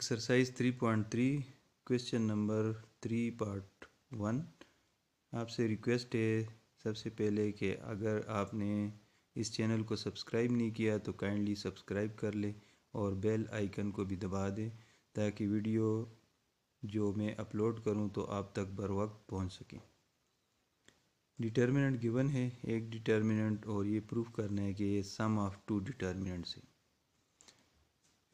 Exercise 3.3 question number 3 part 1। आपसे request है सबसे पहले कि अगर आपने इस चैनल को सब्सक्राइब नहीं किया तो काइंडली सब्सक्राइब कर ले और बेल आइकन को भी दबा दें ताकि वीडियो जो मैं अपलोड करूं तो आप तक बर वक्त पहुँच सकें। डिटर्मिनेंट गिवन है एक डिटर्मिनेंट और ये प्रूफ करना है कि ये सम ऑफ टू डिटर्मिनेंट्स है।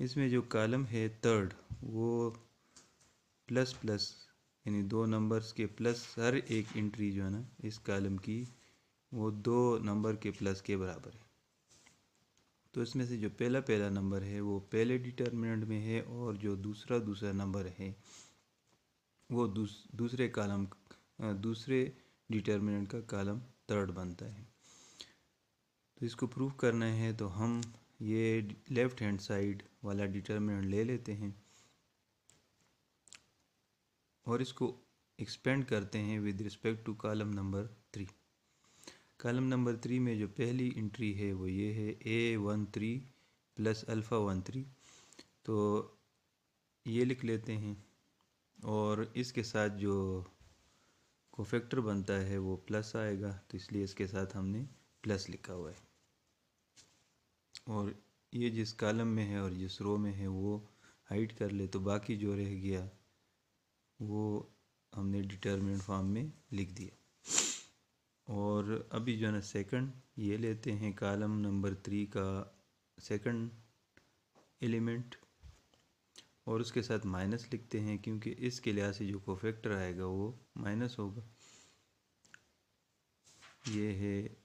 इसमें जो कॉलम है थर्ड वो प्लस प्लस यानी दो नंबर्स के प्लस हर एक एंट्री जो है ना इस कॉलम की वो दो नंबर के प्लस के बराबर है। तो इसमें से जो पहला नंबर है वो पहले डिटर्मिनेंट में है और जो दूसरा नंबर है वो दूसरे डिटर्मिनेंट का कॉलम थर्ड बनता है। तो इसको प्रूफ करना है तो हम ये लेफ़्ट हैंड साइड वाला डिटर्मिनेंट ले लेते हैं और इसको एक्सपेंड करते हैं with respect to column number 3। Column number 3 में जो पहली एंट्री है वो ये है A13 प्लस अल्फ़ा 13। तो ये लिख लेते हैं और इसके साथ जो कोफैक्टर बनता है वो प्लस आएगा तो इसलिए इसके साथ हमने प्लस लिखा हुआ है। और ये जिस कॉलम में है और जिस रो में है वो हाइड कर ले तो बाकी जो रह गया वो हमने डिटर्मिनेंट फॉर्म में लिख दिया। और अभी जो है ना सेकंड ये लेते हैं कॉलम नंबर 3 का सेकंड एलिमेंट और उसके साथ माइनस लिखते हैं क्योंकि इसके लिहाज से जो कोफैक्टर आएगा वो माइनस होगा। ये है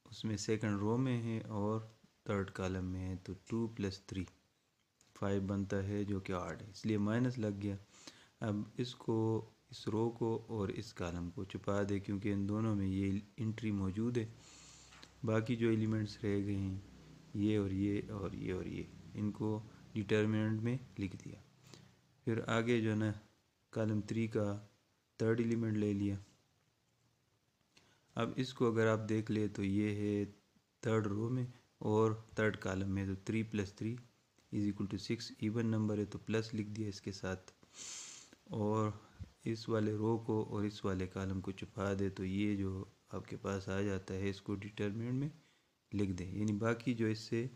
उसमें सेकंड रो में है और थर्ड कॉलम में है तो 2 + 3 5 बनता है जो कि 8 है इसलिए माइनस लग गया। अब इसको इस रो को और इस कॉलम को छुपा दे क्योंकि इन दोनों में ये एंट्री मौजूद है। बाकी जो एलिमेंट्स रह गए हैं ये और ये और ये और ये इनको डिटर्मिनेंट में लिख दिया। फिर आगे जो है ना कॉलम 3 का थर्ड एलिमेंट ले लिया। अब इसको अगर आप देख ले तो ये है थर्ड रो में और थर्ड कॉलम में तो 3 + 3 = 6 इवन नंबर है तो प्लस लिख दिया इसके साथ। और इस वाले रो को और इस वाले कॉलम को छुपा दे तो ये जो आपके पास आ जाता है इसको डिटर्मिनेंट में लिख दें। यानी बाकी जो इससे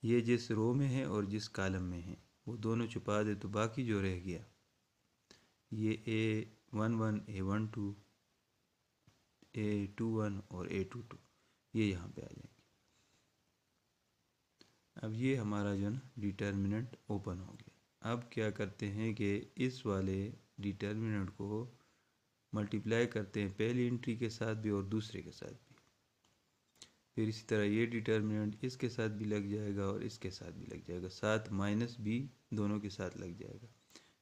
ये जिस रो में है और जिस कॉलम में है वो दोनों छुपा दे तो बाकी जो रह गया ये A11 A12 A21 और A22 ये यहाँ पे आ जाएंगे। अब ये हमारा जो है ना डिटर्मिनेंट ओपन हो गया। अब क्या करते हैं कि इस वाले डिटर्मिनेंट को मल्टीप्लाई करते हैं पहली एंट्री के साथ भी और दूसरे के साथ भी। फिर इसी तरह ये डिटर्मिनेंट इसके साथ भी लग जाएगा और इसके साथ भी लग जाएगा, साथ माइनस भी दोनों के साथ लग जाएगा।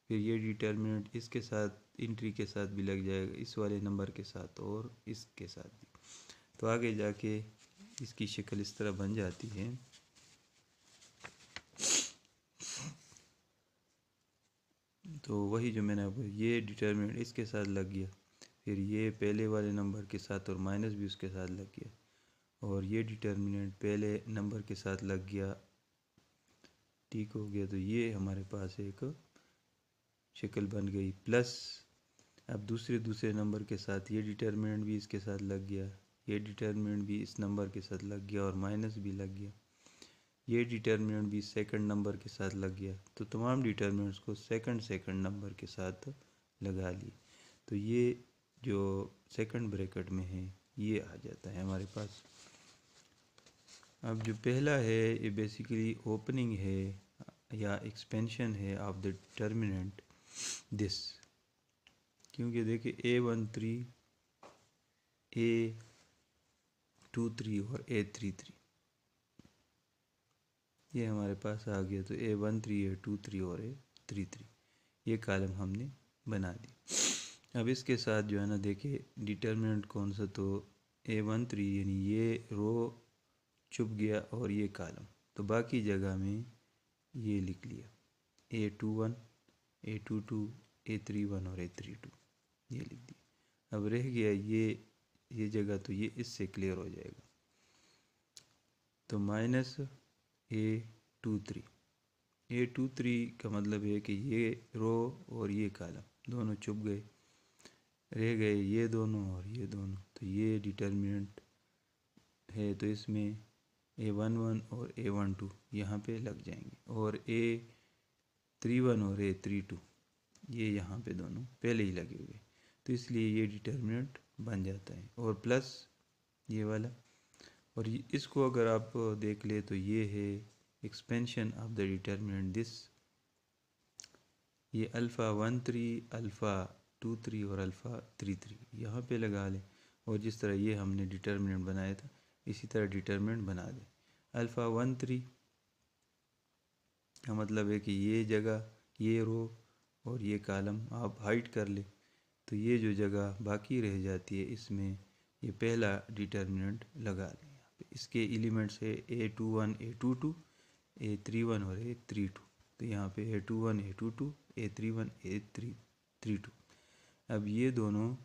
फिर ये डिटर्मिनेंट इसके साथ एंट्री के साथ भी लग जाएगा, इस वाले नंबर के साथ और इसके साथ भी। तो आगे जाके इसकी शक्ल इस तरह बन जाती है। तो वही जो मैंने आपको ये डिटर्मिनेंट इसके साथ लग गया, फिर ये पहले वाले नंबर के साथ और माइनस भी उसके साथ लग गया और ये डिटर्मिनेंट पहले नंबर के साथ लग गया, ठीक हो गया। तो ये हमारे पास एक शक्ल बन गई। प्लस अब दूसरे नंबर के साथ ये डिटर्मिनेंट भी इसके साथ लग गया, ये डिटर्मिनेंट भी इस नंबर के साथ लग गया और माइनस भी लग गया। ये डिटर्मिनेंट भी सेकंड नंबर के साथ लग गया। तो तमाम डिटर्मिनेंट्स को सेकंड नंबर के साथ लगा लिए तो ये जो सेकंड ब्रैकेट में है ये आ जाता है हमारे पास। अब जो पहला है ये बेसिकली ओपनिंग है या एक्सपेंशन है ऑफ द डिटर्मिनेंट दिस, क्योंकि देखिए A13 A23 और A33 ये हमारे पास आ गया। तो A13 A23 और A33 ये कॉलम हमने बना दी। अब इसके साथ जो है ना देखिए डिटर्मिनेंट कौन सा, तो A13 यानी ये रो छुप गया और ये कॉलम, तो बाकी जगह में ये लिख लिया A21 A22 A31 और A32 ये लिख दिया। अब रह गया ये जगह, तो ये इससे क्लियर हो जाएगा। तो -A23 A23 का मतलब है कि ये रो और ये कॉलम दोनों चुप गए, रह गए ये दोनों और ये दोनों, तो ये डिटर्मिनेंट है। तो इसमें A11 और A12 यहाँ पे लग जाएंगे, और A31 और A32 ये यहाँ पे दोनों पहले ही लगे हुए, तो इसलिए ये डिटर्मिनेंट बन जाता है। और प्लस ये वाला, और इसको अगर आप देख ले तो ये है expansion of the determinant this, ये α13, α23 और α33 यहाँ पे लगा ले, और जिस तरह ये हमने डिटर्मिनेंट बनाया था इसी तरह डिटर्मिनेंट बना दे। α13 का मतलब है कि ये जगह, ये रो और ये कॉलम आप हाइड कर ले, तो ये जो जगह बाकी रह जाती है इसमें ये पहला डिटर्मिनेंट लगा लें। यहाँ पे इसके एलिमेंट्स है A21, A22, A31 और A32, तो यहाँ पे A21, A22, A31, A32। अब ये दोनों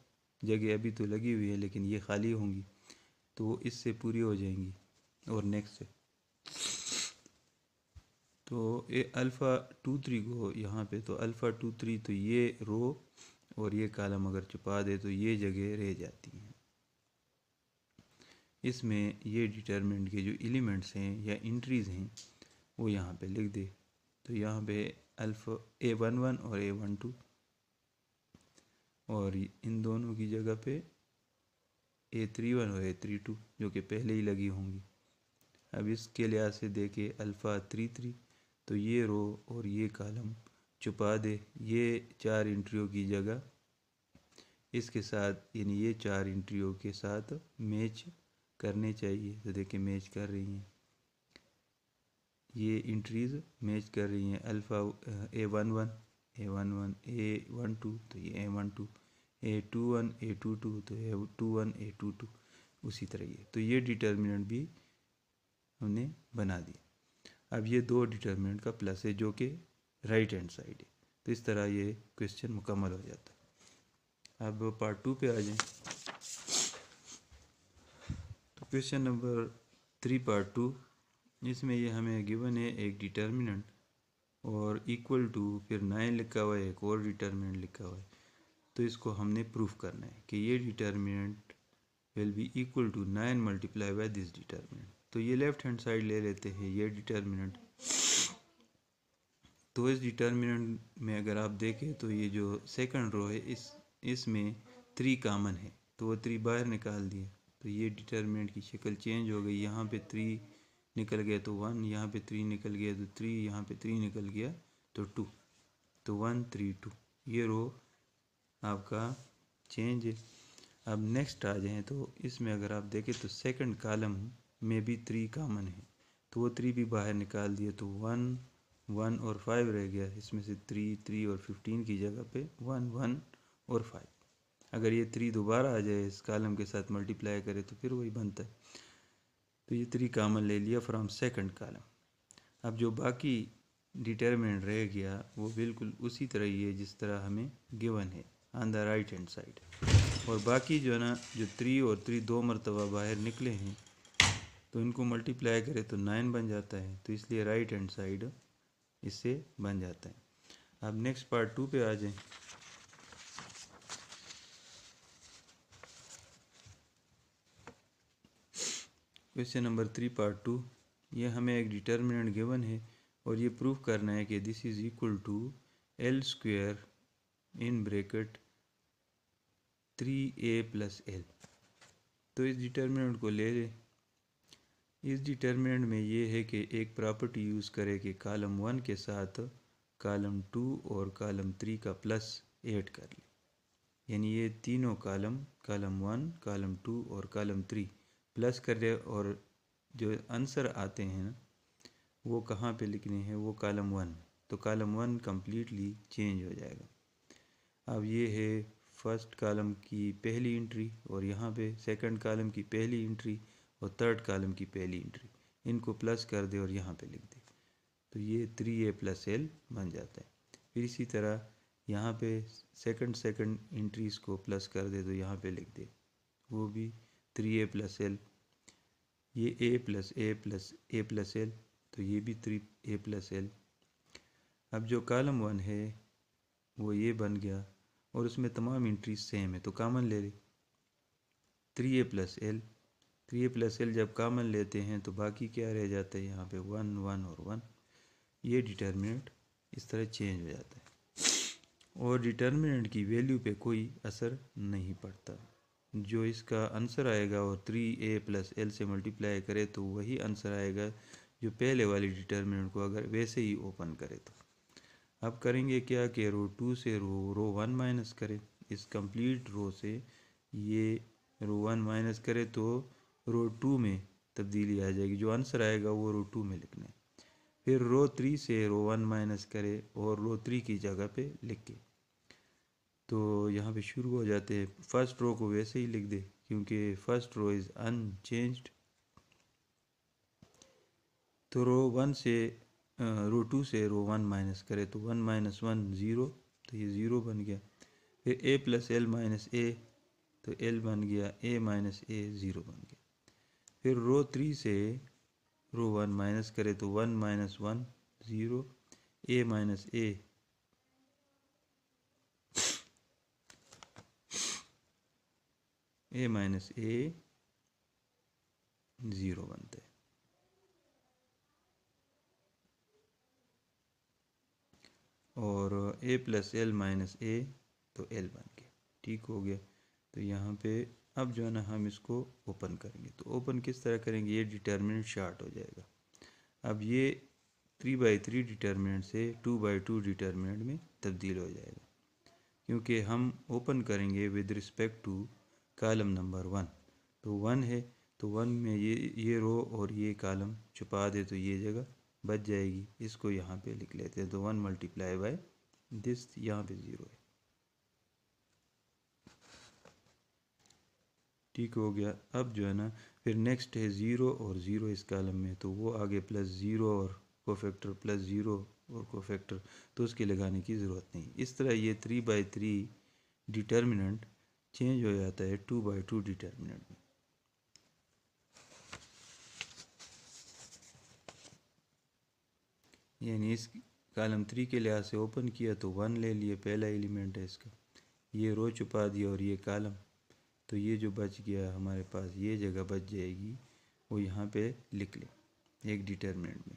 जगह अभी तो लगी हुई है लेकिन ये खाली होंगी, तो वो इससे पूरी हो जाएंगी। और नेक्स्ट है तो α23 को यहाँ पे, तो α23 तो ये रो और ये कॉलम अगर छुपा दे तो ये जगह रह जाती हैं। इसमें ये डिटर्मिनेंट के जो एलिमेंट्स हैं या एंट्रीज़ हैं वो यहाँ पे लिख दे। तो यहाँ पे A11 और A12, और इन दोनों की जगह पे A31 और A32 जो कि पहले ही लगी होंगी। अब इसके लिहाज से देखे α33, तो ये रो और ये कॉलम छुपा दे ये चार एंट्रियों की जगह इसके साथ, यानी ये चार एंट्रियों के साथ मैच करने चाहिए। तो देखिए मैच कर रही हैं, ये एंट्रीज़ मैच कर रही हैं। A11, A11, A12 तो ये A12, A21, A22 तो A21, A22, उसी तरह ये, तो ये डिटर्मिनेंट भी हमने बना दिया। अब ये दो डिटर्मिनेंट का प्लस है जो कि राइट हैंड साइड है। तो इस तरह ये क्वेश्चन मुकम्मल हो जाता है। अब पार्ट 2 पे आ जाएं। तो क्वेश्चन नंबर 3 पार्ट 2, इसमें ये हमें गिवन है एक डिटर्मिनेंट और इक्वल टू फिर 9 लिखा हुआ है, एक और डिटर्मिनेंट लिखा हुआ है। तो इसको हमने प्रूफ करना है कि ये determinant will be equal to 9 multiply by this determinant. तो ये लेफ्ट हैंड साइड ले लेते हैं ये डिटर्मिनेंट। तो इस डिटर्मिनेंट में अगर आप देखें तो ये जो सेकंड रो है इसमें 3 कामन है, तो वो 3 बाहर निकाल दिए, तो ये डिटर्मिनेंट की शक्ल चेंज हो गई। यहाँ पे 3 निकल गया तो 1, यहाँ पे 3 निकल गया तो 3, यहाँ पे 3 निकल गया तो 2, तो 1 3 2 ये रो आपका चेंज है। अब नेक्स्ट आ जाएँ तो इसमें अगर आप देखें तो सेकंड कॉलम में भी 3 कामन है, तो वो 3 भी बाहर निकाल दिए, तो 1 1 और 5 रह गया। इसमें से 3 3 और 15 की जगह पे 1 1 और 5। अगर ये 3 दोबारा आ जाए इस कॉलम के साथ मल्टीप्लाई करे तो फिर वही बनता है। तो ये 3 कामन ले लिया फ्रॉम सेकंड कॉलम। अब जो बाकी डिटर्मिनेंट रह गया वो बिल्कुल उसी तरह ही है जिस तरह हमें गिवन है on the right hand side. और बाकी जो है ना, जो 3 और 3 दो मरतबा बाहर निकले हैं तो इनको मल्टीप्लाई करें तो 9 बन जाता है, तो इसलिए राइट हैंड साइड इससे बन जाता है। अब नेक्स्ट पार्ट 2 पे आ जाएं। क्वेश्चन नंबर 3 पार्ट 2, ये हमें एक डिटर्मिनेंट गिवन है और ये प्रूफ करना है कि this is equal to L square in bracket 3a plus L. तो इस डिटर्मिनेंट को ले लें। इस डिटर्मिनेंट में ये है कि एक प्रॉपर्टी यूज़ करें कि कॉलम 1 के साथ कॉलम 2 और कॉलम 3 का प्लस ऐड कर लें, यानी ये तीनों कॉलम 1, कॉलम 2 और कॉलम 3 प्लस कर रहे, और जो आंसर आते हैं ना वो कहाँ पे लिखने हैं, वो कॉलम 1, तो कॉलम 1 कम्प्लीटली चेंज हो जाएगा। अब ये है फर्स्ट कॉलम की पहली एंट्री और यहाँ पे सेकंड कॉलम की पहली एंट्री और थर्ड कॉलम की पहली एंट्री, इनको प्लस कर दे और यहाँ पे लिख दे, तो ये 3a प्लस एल बन जाता है। फिर इसी तरह यहाँ पे सेकंड एंट्रीज़ को प्लस कर दे तो यहाँ पे लिख दे, वो भी 3a प्लस एल। ये a plus A plus A plus L, तो ये भी 3a प्लस एल। अब जो कॉलम 1 है वो ये बन गया और उसमें तमाम एंट्रीज सेम है, तो कॉमन ले ले 3a plus L. 3a plus L जब कॉमन लेते हैं तो बाकी क्या रह जाता है यहाँ पे 1 1 और 1। ये डिटर्मिनेंट इस तरह चेंज हो जाता है और डिटर्मिनेंट की वैल्यू पे कोई असर नहीं पड़ता। जो इसका आंसर आएगा और 3a प्लस एल से मल्टीप्लाई करे तो वही आंसर आएगा जो पहले वाली डिटर्मिनेंट को अगर वैसे ही ओपन करे तो। अब करेंगे क्या कि रो 2 से रो 1 माइनस करें। इस कंप्लीट रो से ये रो 1 माइनस करे तो रो 2 में तब्दीली आ जाएगी, जो आंसर आएगा वो रो 2 में लिखना है। फिर रो 3 से रो 1 माइनस करे और रो 3 की जगह पे लिख के, तो यहाँ पे शुरू हो जाते हैं। फर्स्ट रो को वैसे ही लिख दे क्योंकि फर्स्ट रो इज़ अनचेंज्ड। तो रो 1 से रो 2 से रो 1 माइनस करे तो 1 माइनस 1 ज़ीरो, तो ये ज़ीरो बन गया। फिर a प्लस एल माइनस ए, तो l बन गया a माइनस ए, ज़ीरो बन गया। फिर रो 3 से रो 1 माइनस करे तो 1 minus 1 zero, a minus A, a minus A zero बनता है। और a प्लस एल माइनस ए, तो l बन गया। ठीक हो गया। तो यहाँ पे अब जो है ना हम इसको ओपन करेंगे, तो ओपन किस तरह करेंगे, ये डिटर्मिनेंट शार्ट हो जाएगा। अब ये 3/3 डिटर्मिनेंट से 2/2 डिटर्मिनेंट में तब्दील हो जाएगा क्योंकि हम ओपन करेंगे with respect to column number 1। तो 1 है तो 1 में ये रो और ये कॉलम छुपा दे तो ये जगह बच जाएगी। इसको यहाँ पे लिख लेते हैं, तो 1 मल्टीप्लाई बाय दिस, यहाँ पे ज़ीरो है। ठीक हो गया। अब जो है ना फिर नेक्स्ट है ज़ीरो और ज़ीरो इस कॉलम में, तो वो आगे प्लस ज़ीरो और कोफैक्टर प्लस ज़ीरो और कोफैक्टर, तो उसके लगाने की ज़रूरत नहीं। इस तरह ये 3/3 डिटर्मिनेंट चेंज हो जाता है 2/2 डिटर्मिनेंट में। यानी इस कॉलम 3 के लिहाज से ओपन किया तो 1 ले लिए, पहला एलिमेंट है इसका, ये रो छुपा दिया और ये कॉलम, तो ये जो बच गया हमारे पास ये जगह बच जाएगी, वो यहाँ पे लिख लें एक डिटर्मिनेंट में।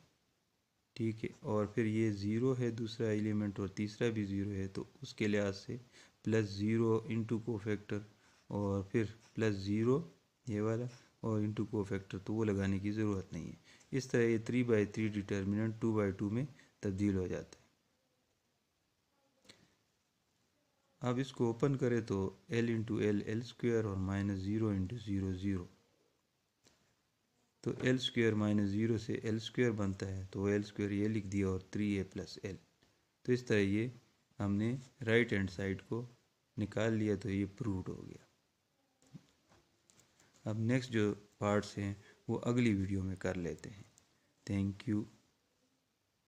ठीक है। और फिर ये ज़ीरो है दूसरा एलिमेंट और तीसरा भी ज़ीरो है, तो उसके लिहाज से प्लस ज़ीरो इंटू कोफैक्टर और फिर प्लस ज़ीरो ये वाला और इंटू कोफैक्टर, तो वो लगाने की ज़रूरत नहीं है। इस तरह ये 3/3 डिटर्मिनेंट 2/2 में तब्दील हो जाता है। अब इसको ओपन करें तो l into L L square और minus zero into zero zero, तो एल स्क्वायर माइनस ज़ीरो से एल स्क्वायर बनता है, तो एल स्क्वायर ये लिख दिया और 3a प्लस एल। तो इस तरह ये हमने राइट हैंड साइड को निकाल लिया, तो ये प्रूव्ड हो गया। अब नेक्स्ट जो पार्ट्स हैं वो अगली वीडियो में कर लेते हैं। Thank you.